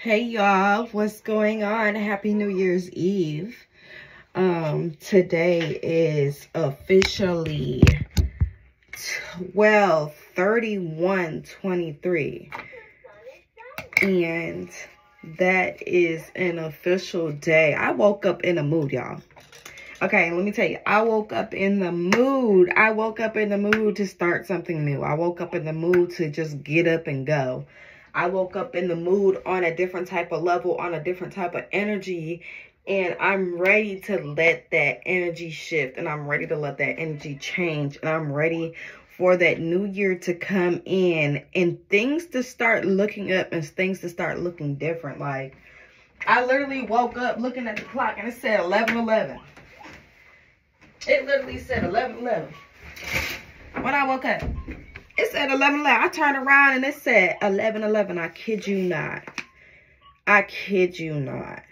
Hey y'all, what's going on? Happy New Year's Eve. Today is officially 12/31/23, and that is an official day. I woke up in a mood, y'all. Okay, let me tell you, I woke up in the mood. I woke up in the mood to start something new. I woke up in the mood to just get up and go. I woke up in the mood on a different type of level, on a different type of energy, and I'm ready to let that energy shift, and I'm ready to let that energy change, and I'm ready for that new year to come in and things to start looking up and things to start looking different. Like, I literally woke up looking at the clock and it said 11:11. It literally said 11:11 when I woke up. It said 11:11. I turned around and it said 11:11. I kid you not. I kid you not.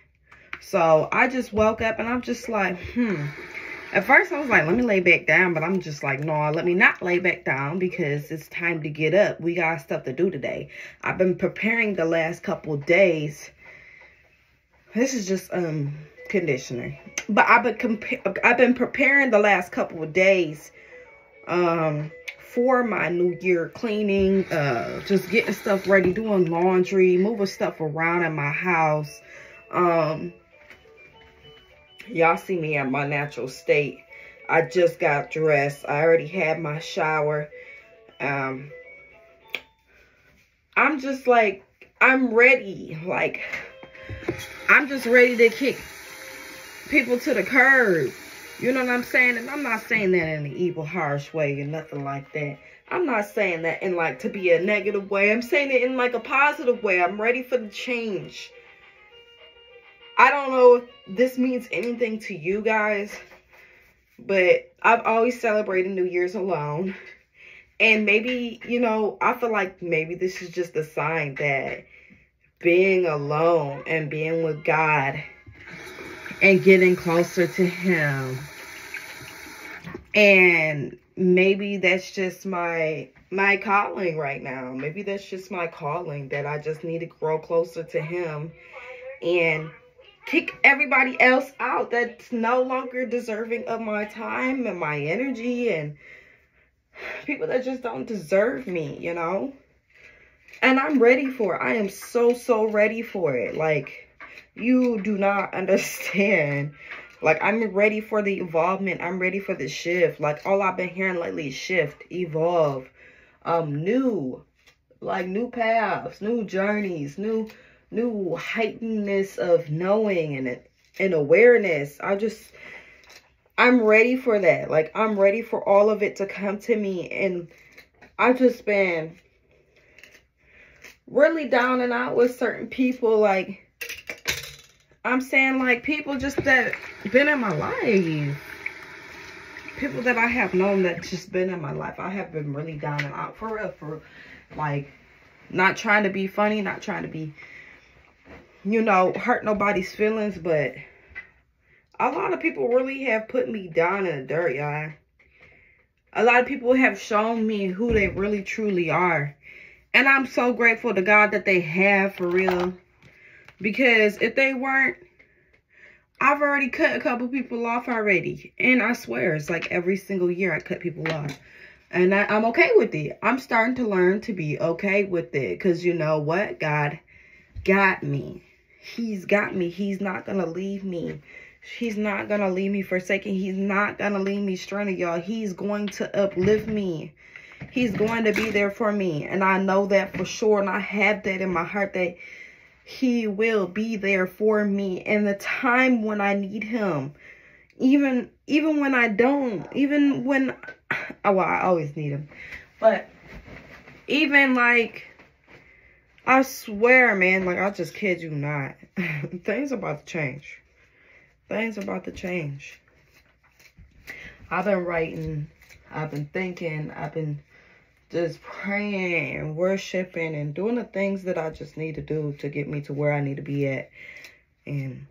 So I just woke up and I'm just like, At first I was like, let me lay back down. But I'm just like, no, let me not lay back down because it's time to get up. We got stuff to do today. I've been preparing the last couple days. This is just conditioning. But I've been preparing the last couple of days for my new year cleaning, just getting stuff ready, doing laundry, moving stuff around in my house. Y'all see me at my natural state. I just got dressed. I already had my shower. I'm just like, I'm ready. Like, I'm just ready to kick people to the curb. You know what I'm saying? And I'm not saying that in an evil, harsh way or nothing like that. I'm not saying that in like to be a negative way. I'm saying it in like a positive way. I'm ready for the change. I don't know if this means anything to you guys, but I've always celebrated New Year's alone. And maybe, you know, I feel like maybe this is just a sign that being alone and being with God and getting closer to Him, and maybe that's just my calling right now. Maybe that's just my calling, that I just need to grow closer to Him and kick everybody else out that's no longer deserving of my time and my energy, and people that just don't deserve me, you know. And I'm ready for it. I am so ready for it. Like, you do not understand. Like, I'm ready for the evolvement. I'm ready for the shift. Like, all I've been hearing lately is shift, evolve, new paths, new journeys, new heightenedness of knowing and awareness. I'm ready for that. Like, I'm ready for all of it to come to me. And I've just been really down and out with certain people. Like, I'm saying, like, people just that been in my life. People that I have known that just been in my life. I have been really down and out for real. For, like, not trying to be funny, not trying to be, you know, hurt nobody's feelings. But a lot of people really have put me down in the dirt, y'all. A lot of people have shown me who they really truly are. And I'm so grateful to God that they have, for real. Because if they weren't, I've already cut a couple people off already. And I swear, it's like every single year I cut people off. And I'm okay with it. I'm starting to learn to be okay with it. Because you know what? God got me. He's got me. He's not going to leave me. He's not going to leave me forsaken. He's not going to leave me stranded, y'all. He's going to uplift me. He's going to be there for me. And I know that for sure. And I have that in my heart, that He will be there for me in the time when I need Him. Even when I don't. Even when, well, I always need Him. But even like, I swear, man, like, I just kid you not. Things about to change. Things about to change. I've been writing. I've been thinking. I've been just praying and worshiping and doing the things that I just need to do to get me to where I need to be at. And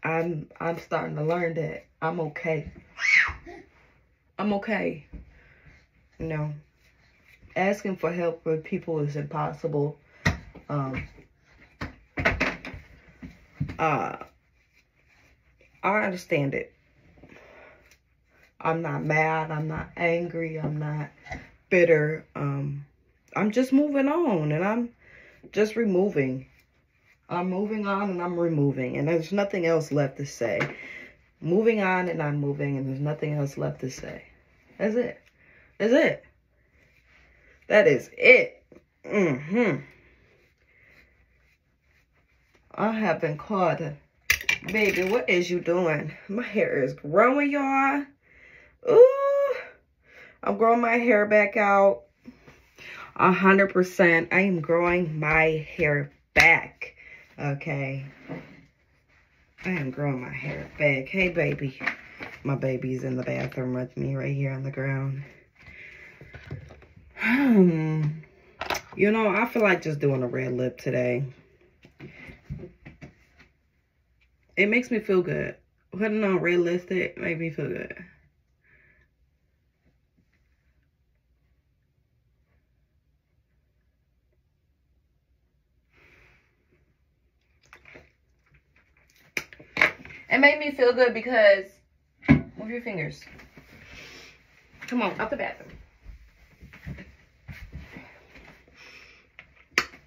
I'm starting to learn that I'm okay. I'm okay. You know, asking for help with people is impossible. I understand it. I'm not mad. I'm not angry. I'm not bitter. I'm just moving on, and I'm just removing. I'm moving on, and I'm removing, and there's nothing else left to say. Moving on, and I'm moving, and there's nothing else left to say. That's it. That's it. That is it. I have been caught. Baby, what is you doing? My hair is growing, y'all. Ooh. I'm growing my hair back out. 100%. I am growing my hair back. Okay. I am growing my hair back. Hey, baby. My baby's in the bathroom with me right here on the ground. You know, I feel like just doing a red lip today. It makes me feel good. Putting on red lipstick makes me feel good. It made me feel good because, move your fingers. Come on, out the bathroom.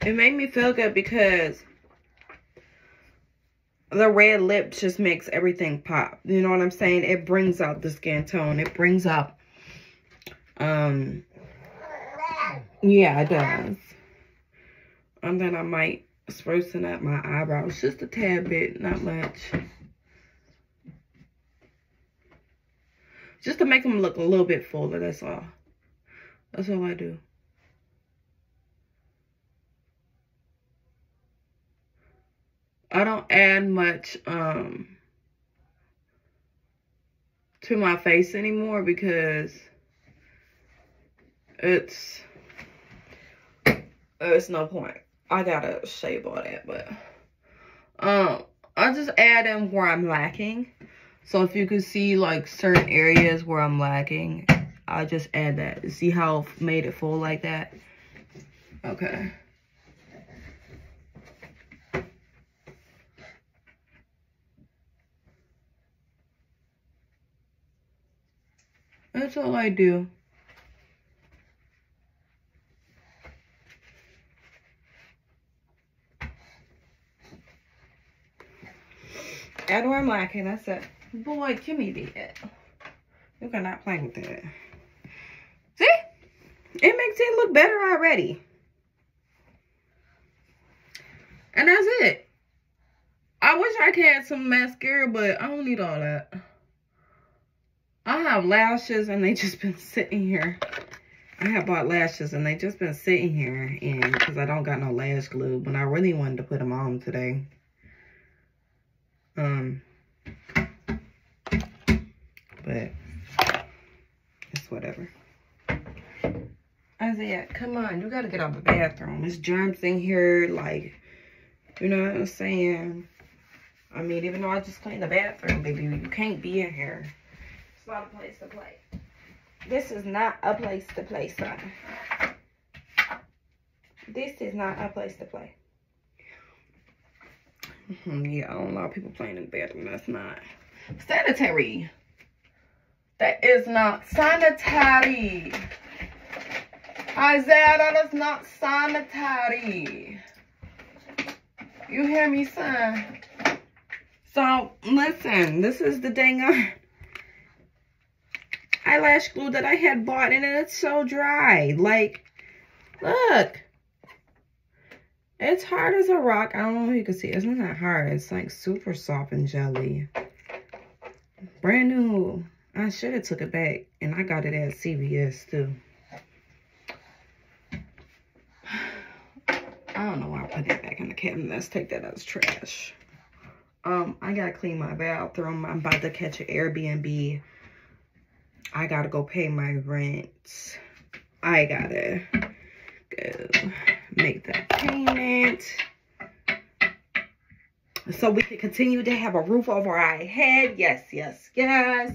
It made me feel good because the red lip just makes everything pop. You know what I'm saying? It brings out the skin tone. It brings out, yeah, it does. And then I might sprucing up my eyebrows just a tad bit, not much. Just to make them look a little bit fuller, that's all. That's all I do. I don't add much to my face anymore because it's no point. I gotta shave all that, but I just add them where I'm lacking. So if you could see like certain areas where I'm lacking, I just add that. See how I've made it full like that? Okay. That's all I do. Add where I'm lacking, that's it. Boy, give me that. You cannot play with that. See? It makes it look better already. And that's it. I wish I could add some mascara, but I don't need all that. I have lashes and they just been sitting here. I have bought lashes and they just been sitting here, and because I don't got no lash glue, but I really wanted to put them on today. But it's whatever. Isaiah, come on, you gotta get out of the bathroom. There's germs in here, like, you know what I'm saying? I mean, even though I just cleaned the bathroom, baby, you can't be in here. It's not a place to play. This is not a place to play, son. This is not a place to play. Yeah, I don't allow people playing in the bathroom. That's not sanitary. That is not sanitary. Isaiah, that is not sanitary. You hear me, son? So, listen, this is the dang eyelash glue that I had bought, and it's so dry. Like, look. It's hard as a rock. I don't know if you can see. It's not hard. It's like super soft and jelly. Brand new. I should have took it back, and I got it at CVS too. I don't know why I put that back in the cabinet. Let's take that as trash. I gotta clean my bathroom. I'm about to catch an Airbnb. I gotta go pay my rent. I gotta go make that payment so we can continue to have a roof over our head. Yes, yes, yes.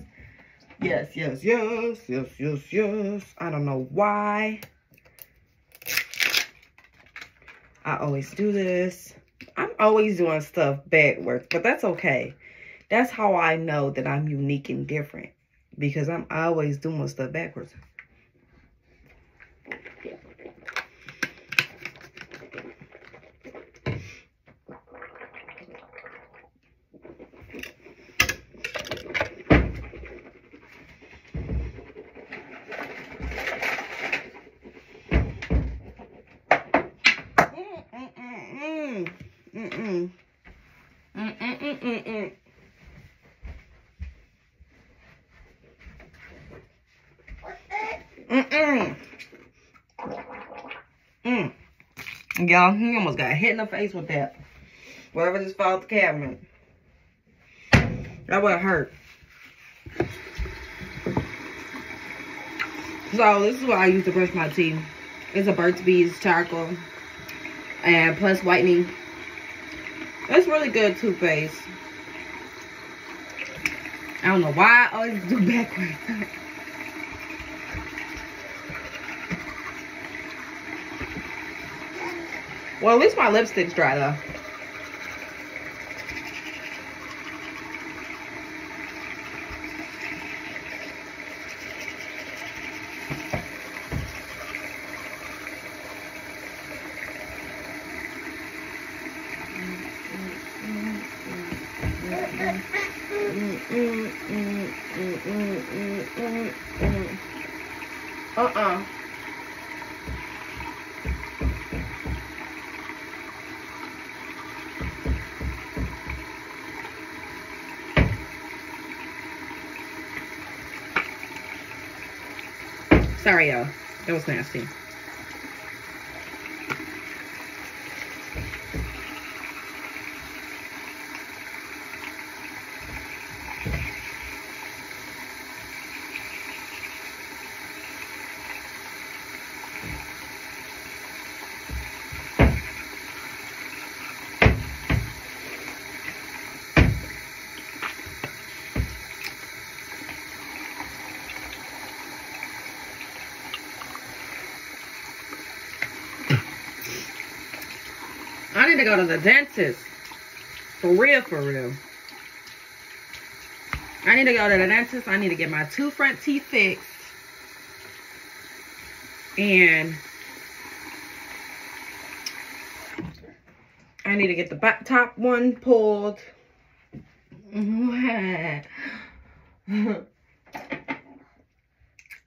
Yes, yes, yes, yes, yes, yes. I don't know why I always do this. I'm always doing stuff backwards, but that's okay. That's how I know that I'm unique and different, because I'm always doing stuff backwards. Y'all, he almost got hit in the face with that. Whatever just fell off the cabinet. That would hurt. So this is what I use to brush my teeth. It's a Burt's Bees charcoal and plus whitening. It's really good toothpaste. I don't know why I always do backwards. Well, at least my lipstick's dry though. Sorry, y'all. That was nasty. I need to go to the dentist. For real, for real. I need to go to the dentist. I need to get my 2 front teeth fixed. And I need to get the back top one pulled. I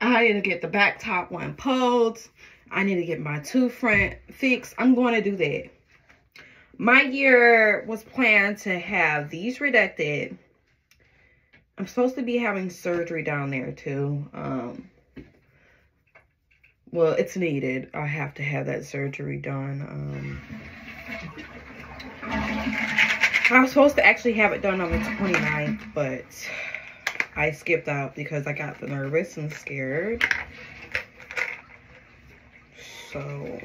need to get the back top one pulled. I need to get my 2 front fixed. I'm going to do that. My year was planned to have these reducted. I'm supposed to be having surgery down there too. Well, it's needed. I have to have that surgery done. I was supposed to actually have it done on the 29th, but I skipped out because I got nervous and scared. So,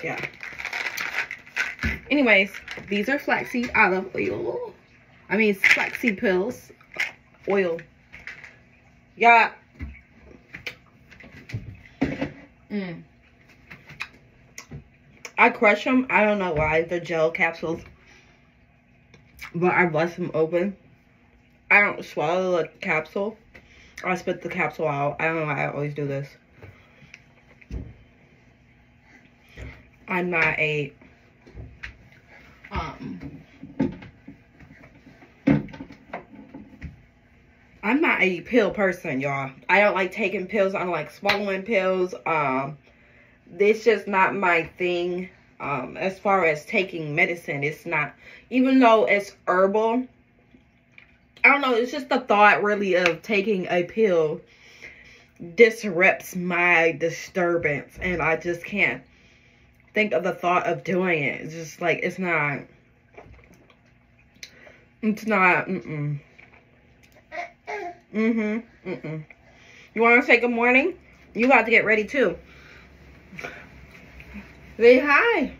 yeah. Anyways, these are flaxseed olive oil. I mean, flaxseed pills. Oil. Yeah. I crush them. I don't know why. The gel capsules. But I bust them open. I don't swallow the capsule. I spit the capsule out. I don't know why I always do this. I'm not a I'm not a pill person, y'all. I don't like taking pills. I don't like swallowing pills. It's just not my thing. As far as taking medicine, it's not, even though it's herbal, I don't know, it's just the thought really of taking a pill disrupts my disturbance, and I just can't think of the thought of doing it. It's just like, it's not, You want to say good morning? You have to get ready too. Say hi.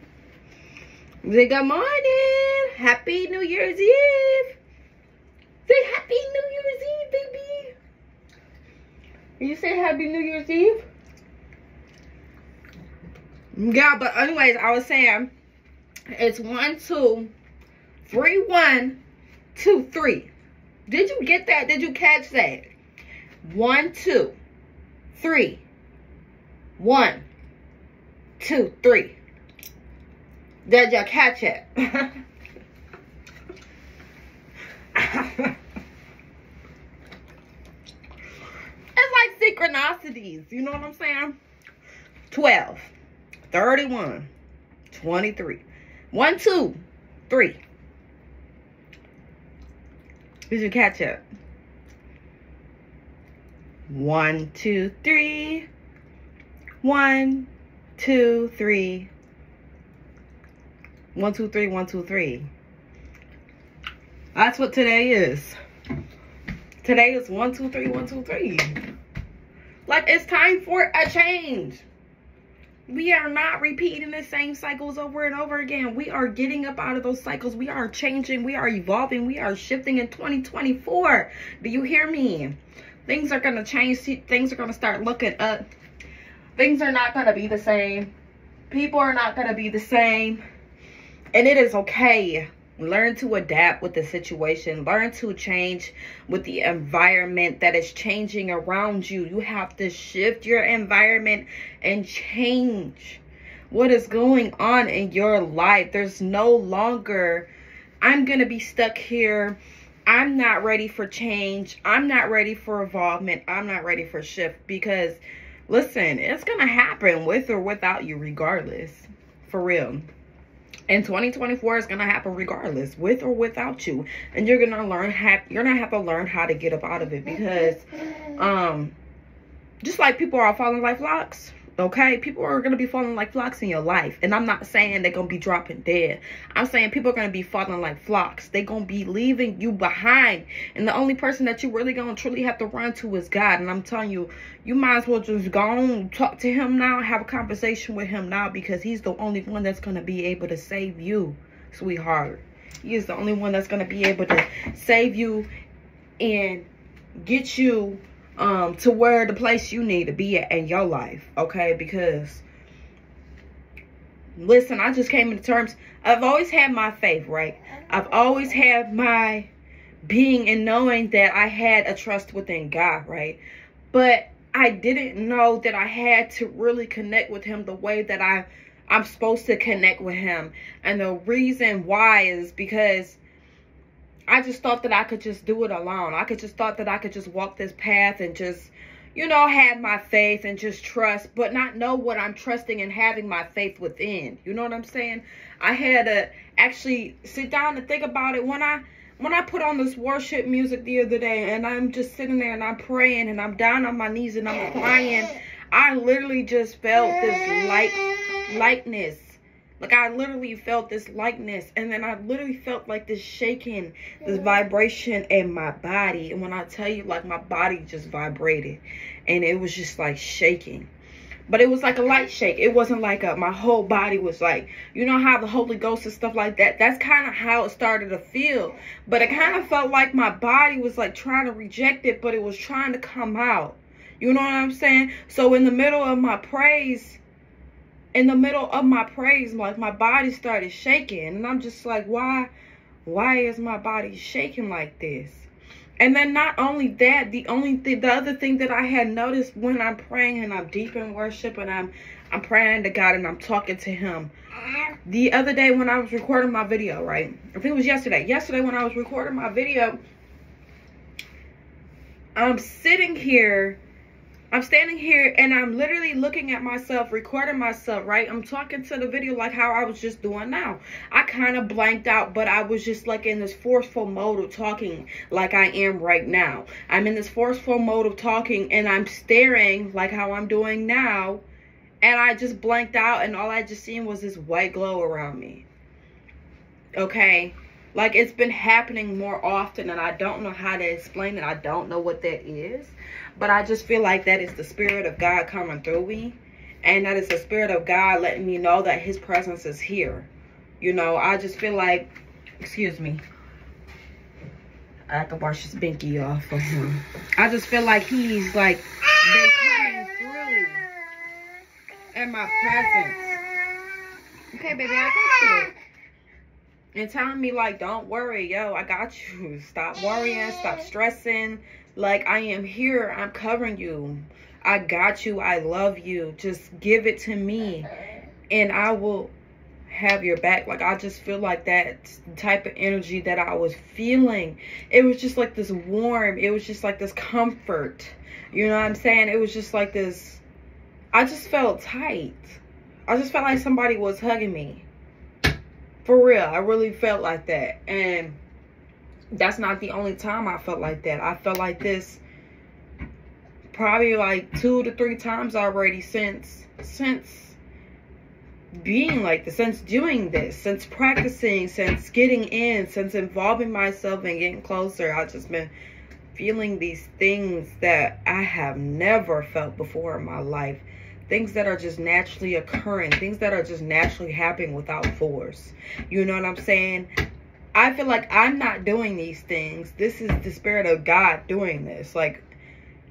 Say good morning. Happy New Year's Eve. Say Happy New Year's Eve, baby. You say Happy New Year's Eve? Yeah, but anyways, I was saying, It's 1, 2, 3, 1, 2, 3. Did you get that? Did you catch that? 1, 2, 3. 1, 2, 3. Did you catch it? It's like synchronicities. You know what I'm saying? 12, 31, 23. 1, 2, 3. Did you catch it? 1, 2, 3. 1, 2, 3. 1, 2, 3. 1, 2, 3. That's what today is. Today is 1, 2, 3. 1, 2, 3. Like, it's time for a change. We are not repeating the same cycles over and over again. We are getting up out of those cycles. We are changing. We are evolving. We are shifting in 2024. Do you hear me? Things are going to change. Things are going to start looking up. Things are not going to be the same. People are not going to be the same. And it is okay. Learn to adapt with the situation. Learn to change with the environment that is changing around you. You have to shift your environment and change what is going on in your life. There's no longer, I'm going to be stuck here. I'm not ready for change. I'm not ready for involvement. I'm not ready for shift. Because, listen, it's going to happen with or without you regardless. For real. And 2024 is gonna happen regardless, with or without you. And you're gonna have to learn how to get up out of it, because just like people are falling like flocks, okay? People are gonna be falling like flocks in your life. And I'm not saying they're gonna be dropping dead. I'm saying people are gonna be falling like flocks. They're gonna be leaving you behind. And the only person that you really gonna truly have to run to is God. And I'm telling you, you might as well just go on, talk to him now, have a conversation with him now, because he's the only one that's gonna be able to save you, sweetheart. He is the only one that's gonna be able to save you and get you to where the place you need to be at in your life, okay? Because, listen, I just came into terms. I've always had my faith, right? I've always had my being and knowing that I had a trust within God, right? But I didn't know that I had to really connect with him the way that I'm supposed to connect with him. And the reason why is because I just thought that I could just do it alone. I just thought that I could just walk this path and just, you know, have my faith and just trust, but not know what I'm trusting and having my faith within. You know what I'm saying? I had to actually sit down and think about it. When I put on this worship music the other day, and I'm just sitting there and I'm praying and I'm down on my knees and I'm crying, I literally just felt this lightness. Like, I literally felt this lightness, and then I literally felt like this shaking, this vibration in my body. And when I tell you, like, my body just vibrated, and it was just like shaking. But it was like a light shake. It wasn't like my whole body was like, you know how the Holy Ghost and stuff like that. That's kind of how it started to feel. But it kind of felt like my body was like trying to reject it, but it was trying to come out. You know what I'm saying? So in the middle of my praise, like, my body started shaking. And I'm just like, why is my body shaking like this? And then not only that, the other thing that I had noticed when I'm praying and I'm deep in worship and I'm praying to God and I'm talking to him. The other day when I was recording my video, right? I think it was yesterday. Yesterday when I was recording my video, I'm standing here and I'm literally looking at myself, recording myself, right? I'm talking to the video like how I was just doing now. I kind of blanked out, but I was just like in this forceful mode of talking like I am right now. I'm in this forceful mode of talking and I'm staring like how I'm doing now. And I just blanked out and all I just seen was this white glow around me. Okay? Like, it's been happening more often and I don't know how to explain it. I don't know what that is. But I just feel like that is the Spirit of God coming through me. And that is the Spirit of God letting me know that his presence is here. You know, I just feel like, excuse me, I have to wash his binky off for him. I just feel like he's like been coming through in my presence. Okay, baby, I got you. and telling me like, don't worry, yo, I got you. Stop worrying, stop stressing. Like, I am here, I'm covering you. I got you, I love you. Just give it to me and I will have your back. Like, I just feel like that type of energy that I was feeling. It was just like this warm, it was just like this comfort. You know what I'm saying? It was just like this, I just felt tight. I just felt like somebody was hugging me. For real, I really felt like that. And that's not the only time I felt like that. I felt like this probably like 2 to 3 times already since being like this, since doing this, since practicing, since getting in, since involving myself and getting closer. I've just been feeling these things that I have never felt before in my life. Things that are just naturally occurring, things that are just naturally happening without force. You know what I'm saying? I feel like I'm not doing these things. This is the Spirit of God doing this. Like,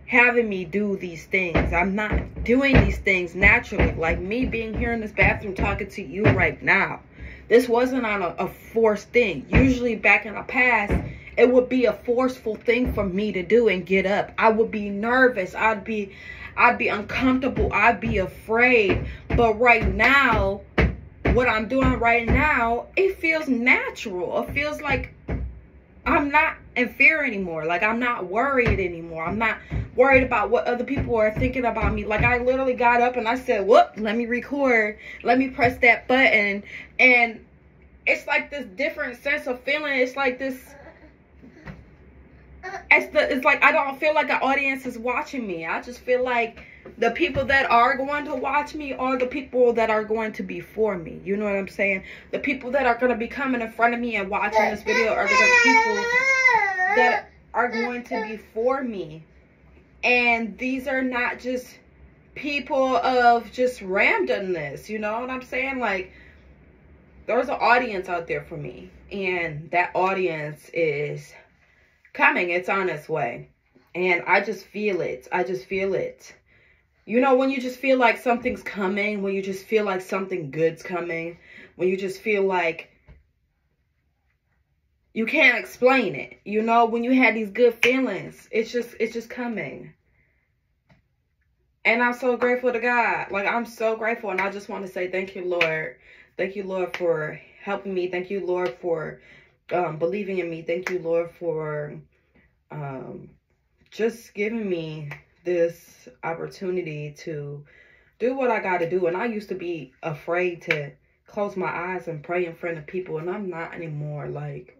having me do these things. I'm not doing these things naturally. Like me being here in this bathroom talking to you right now. This wasn't on a forced thing. Usually back in the past, it would be a forceful thing for me to do and get up. I would be nervous. I'd be uncomfortable. I'd be afraid. But right now, what I'm doing right now, it feels natural. It feels like I'm not in fear anymore. Like, I'm not worried anymore. I'm not worried about what other people are thinking about me. Like, I literally got up and I said, whoop, let me record. Let me press that button. And it's like this different sense of feeling. It's like this, it's like I don't feel like an audience is watching me. I just feel like the people that are going to watch me are the people that are going to be for me. You know what I'm saying? The people that are going to be coming in front of me and watching this video are the people that are going to be for me. And these are not just people of just randomness. You know what I'm saying? Like, there's an audience out there for me. And that audience is coming. It's on its way. And I just feel it. I just feel it. You know, when you just feel like something's coming, when you just feel like something good's coming, when you just feel like you can't explain it, you know, when you had these good feelings, it's just coming. And I'm so grateful to God. Like, I'm so grateful. And I just want to say thank you, Lord. Thank you, Lord, for helping me. Thank you, Lord, for believing in me. Thank you, Lord, for just giving me this opportunity to do what I got to do. And I used to be afraid to close my eyes and pray in front of people, and I'm not anymore. Like,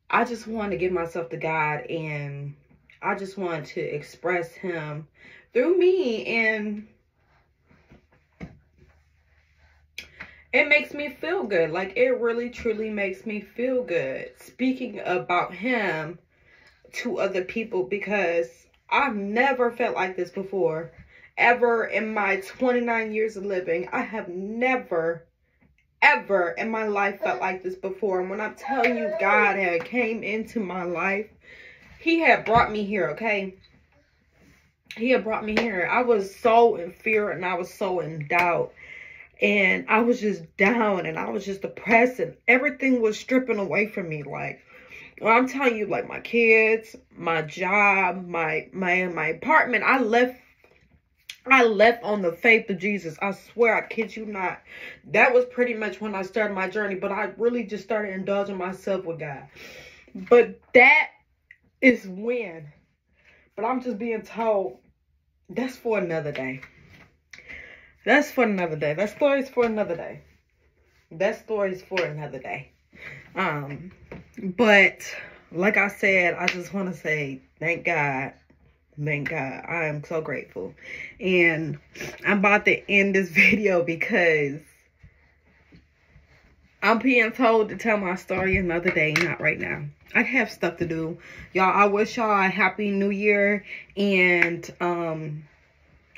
I just want to give myself to God, and I just want to express Him through me, and it makes me feel good. Like, it really truly makes me feel good speaking about Him to other people, because I've never felt like this before. Ever in my 29 years of living, I have never, ever in my life felt like this before. And when I'm telling you, God had came into my life, He had brought me here, okay? He had brought me here. I was so in fear, and I was so in doubt. And I was just down, and I was just depressed, and everything was stripping away from me. Like, well, I'm telling you, like, my kids, my job, my apartment, I left on the faith of Jesus. I swear, I kid you not. That was pretty much when I started my journey, but I really just started indulging myself with God. But that is when. But I'm just being told, that's for another day. That's for another day. That story's for another day. That story's for another day. But like I said, I just want to say thank God. Thank God. I am so grateful. And I'm about to end this video because I'm being told to tell my story another day, not right now. I have stuff to do. Y'all, I wish y'all a happy new year. And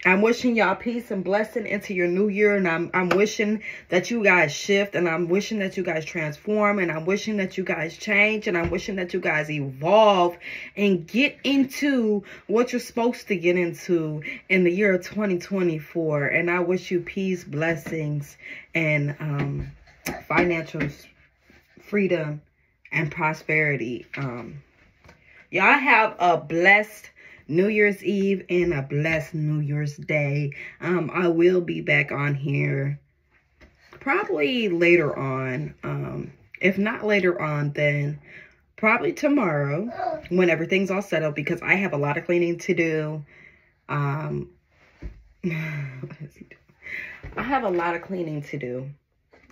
I'm wishing y'all peace and blessing into your new year. And I'm wishing that you guys shift. And I'm wishing that you guys transform. And I'm wishing that you guys change. And I'm wishing that you guys evolve and get into what you're supposed to get into in the year of 2024. And I wish you peace, blessings, and financial freedom, and prosperity. Y'all have a blessed New Year's Eve and a blessed New Year's Day. I will be back on here probably later on. If not later on, then probably tomorrow when everything's all settled, because I have a lot of cleaning to do. What is he doing? I have a lot of cleaning to do,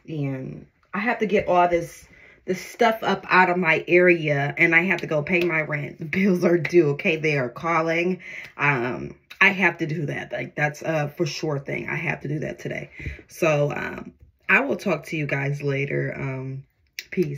and I have to get all this stuff up out of my area, and I have to go pay my rent. The bills are due, okay? They are calling. I have to do that. Like, that's a for sure thing. I have to do that today. So, I will talk to you guys later. Peace.